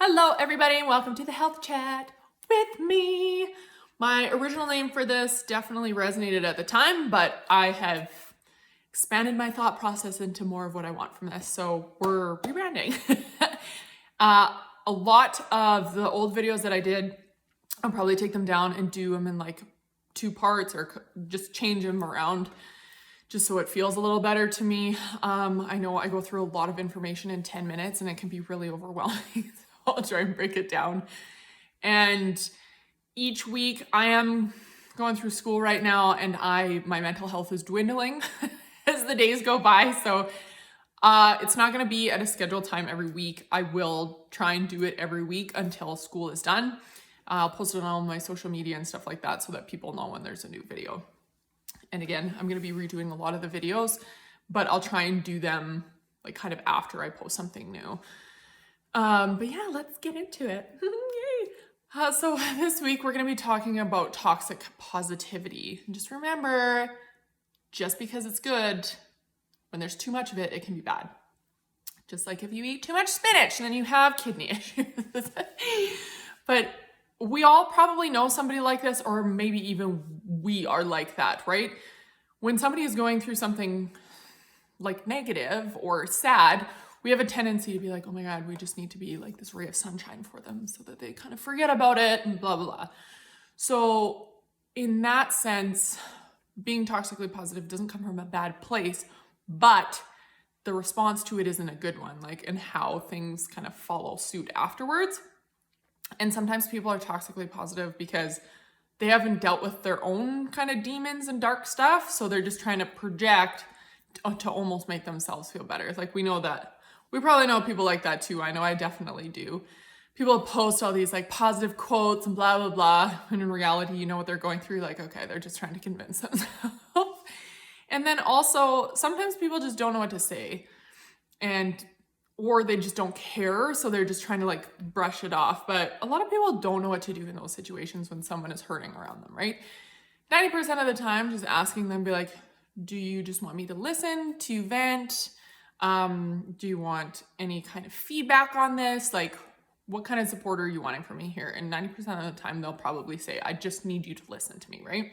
Hello everybody and welcome to the Health Chat with me. My original name for this definitely resonated at the time, but I have expanded my thought process into more of what I want from this. So we're rebranding. A lot of the old videos that I did, I'll probably take them down and do them in like 2 parts or just change them around just so it feels a little better to me. I know I go through a lot of information in 10 minutes and it can be really overwhelming. I'll try and break it down. And each week I am going through school right now and my mental health is dwindling as the days go by. So it's not going to be at a scheduled time every week. I will try and do it every week until school is done. I'll post it on all my social media and stuff like that so that people know when there's a new video. And again, I'm going to be redoing a lot of the videos, but I'll try and do them like kind of after I post something new. But yeah, let's get into it. Yay. So this week we're going to be talking about toxic positivity. And just remember, just because it's good, when there's too much of it, it can be bad. Just like if you eat too much spinach, then you have kidney issues. But we all probably know somebody like this, or maybe even we are like that, right? When somebody is going through something like negative or sad, we have a tendency to be like, oh my God, we just need to be like this ray of sunshine for them so that they kind of forget about it and blah, blah, blah. So in that sense, being toxically positive doesn't come from a bad place, but the response to it isn't a good one, like, and how things kind of follow suit afterwards. And sometimes people are toxically positive because they haven't dealt with their own kind of demons and dark stuff. So they're just trying to project to almost make themselves feel better. It's like, we know that. We probably know people like that too. I know I definitely do. People post all these like positive quotes and blah, blah, blah. And in reality, you know what they're going through. Like, okay, they're just trying to convince themselves. And then also sometimes people just don't know what to say or they just don't care. So they're just trying to like brush it off. But a lot of people don't know what to do in those situations when someone is hurting around them, right? 90% of the time, just asking them, be like, do you just want me to listen, to vent? Do you want any kind of feedback on this? Like, what kind of support are you wanting from me here? And 90% of the time, they'll probably say, I just need you to listen to me, right?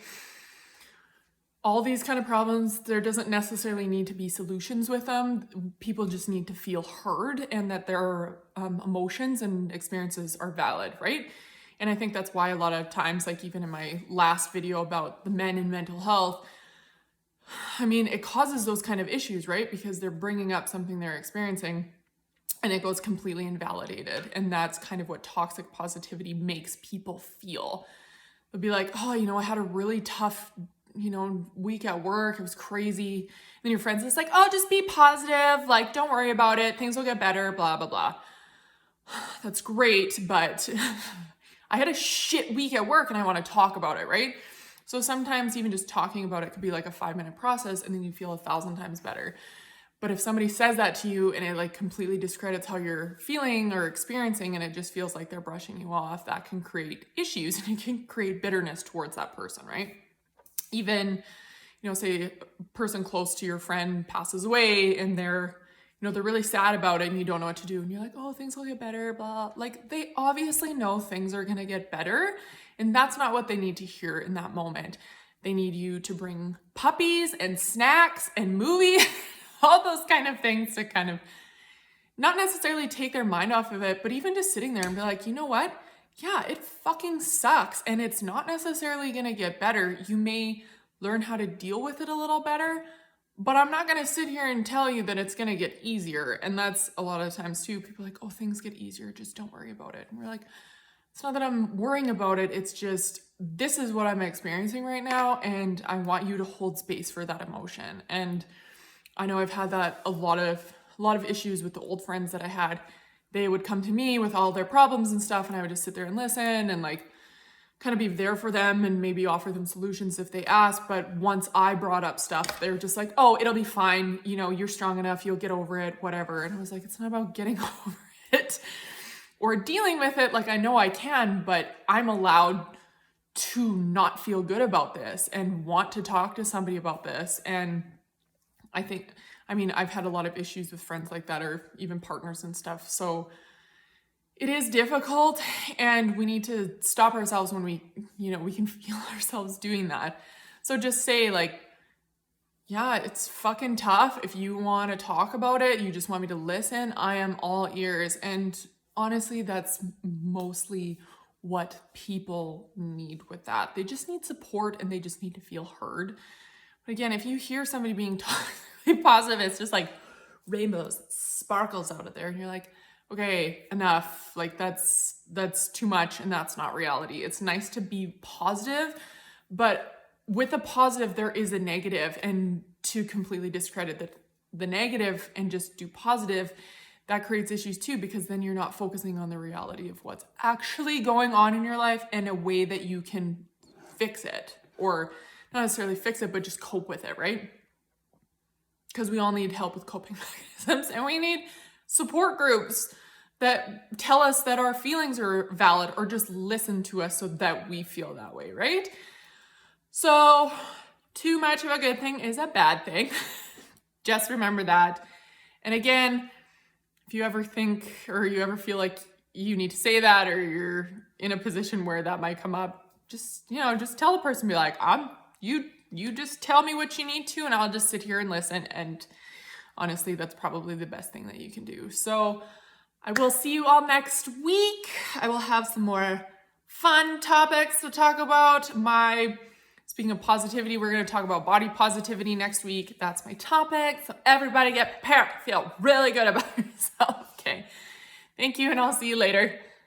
All these kind of problems, there doesn't necessarily need to be solutions with them. People just need to feel heard and that their emotions and experiences are valid, right? And I think that's why a lot of times, like even in my last video about the men in mental health, I mean, it causes those kind of issues, right? Because they're bringing up something they're experiencing and it goes completely invalidated. And that's kind of what toxic positivity makes people feel. They'll be like, oh, I had a really tough, week at work. It was crazy. And then your friends is like, oh, just be positive. Like, don't worry about it. Things will get better, blah, blah, blah. That's great. But I had a shit week at work and I want to talk about it, right? So sometimes even just talking about it could be like a 5-minute process and then you feel 1,000 times better. But if somebody says that to you and it like completely discredits how you're feeling or experiencing and it just feels like they're brushing you off, that can create issues and it can create bitterness towards that person, right? Even, say a person close to your friend passes away and they're really sad about it and you don't know what to do. And you're like, oh, things will get better, blah. Like they obviously know things are going to get better. And that's not what they need to hear in that moment. They need you to bring puppies and snacks and movies, all those kind of things to kind of not necessarily take their mind off of it, but even just sitting there and be like, you know what? Yeah, it fucking sucks. And it's not necessarily going to get better. You may learn how to deal with it a little better, but I'm not going to sit here and tell you that it's going to get easier. And that's a lot of times too. People are like, oh, things get easier. Just don't worry about it. And we're like, it's not that I'm worrying about it. It's just, this is what I'm experiencing right now. And I want you to hold space for that emotion. And I know I've had that a lot of issues with the old friends that I had. They would come to me with all their problems and stuff. And I would just sit there and listen and like kind of be there for them and maybe offer them solutions if they asked. But once I brought up stuff, they were just like, oh, it'll be fine. You're strong enough. You'll get over it, whatever. And I was like, it's not about getting over it or dealing with it. Like I know I can, but I'm allowed to not feel good about this and want to talk to somebody about this. And I've had a lot of issues with friends like that or even partners and stuff. So it is difficult, and we need to stop ourselves when we can feel ourselves doing that. So just say like, yeah, it's fucking tough. If you want to talk about it, you just want me to listen, I am all ears. And honestly, that's mostly what people need with that. They just need support and they just need to feel heard. But again, if you hear somebody being toxically positive, it's just like rainbows, sparkles out of there, and you're like, okay, enough. Like that's too much, and that's not reality. It's nice to be positive, but with a positive, there is a negative, and to completely discredit the negative and just do positive, that creates issues too, because then you're not focusing on the reality of what's actually going on in your life in a way that you can fix it, or not necessarily fix it, but just cope with it, right? Because we all need help with coping mechanisms, and we need support groups that tell us that our feelings are valid, or just listen to us so that we feel that way, right? So too much of a good thing is a bad thing. Just remember that. And again, if you ever think or you ever feel like you need to say that, or you're in a position where that might come up, just tell the person, be like, you just tell me what you need to, and I'll just sit here and listen. And honestly, that's probably the best thing that you can do. So I will see you all next week. I will have some more fun topics to talk about. Speaking of positivity, we're going to talk about body positivity next week. That's my topic. So everybody get prepared. Feel really good about yourself. Okay. Thank you, and I'll see you later.